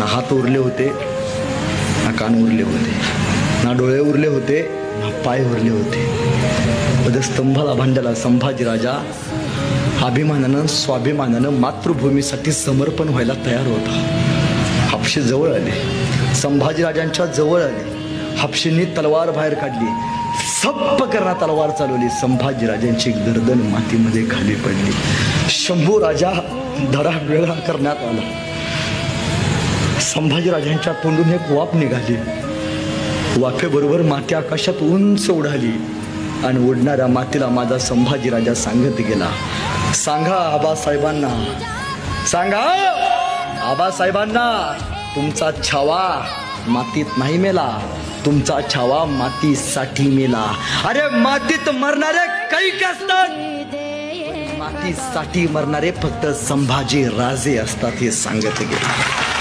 ना हात उरले होते, ना कान उरले होते, ना डोळे उरले होते, ना पाय उरले होते. स्तंभाला भांडला संभाजी राजा अभिमानानं स्वाभिमानानं मातृभूमीसाठी समर्पण व्हायला तयार होता. हापशे जवळ आले, संभाजीराजांच्या जवळ आले. हापशेंनी तलवार बाहेर काढली, सप्प करणा तलवार चालवली. संभाजीराजांची गर्दन मातीमध्ये खाली पडली. शंभू राजा धडा वेगळा करण्यात आला. संभाजीराजांच्या तोंडून एक वाफ निघाली. वाफेबरोबर माती आकाशात उंच उडाली आणि उडणाऱ्या मातीला माझा संभाजीराजा सांगत गेला, सांगा आबासाहेबांना, सांगा आबासाहेबांना, तुमचा छावा मातीत नाही मेला, तुमचा छावा मातीसाठी मेला. अरे मातीत मरणारे कैक असतात, मातीसाठी मरणारे फक्त संभाजी राजे असतात, हे सांगत गेले.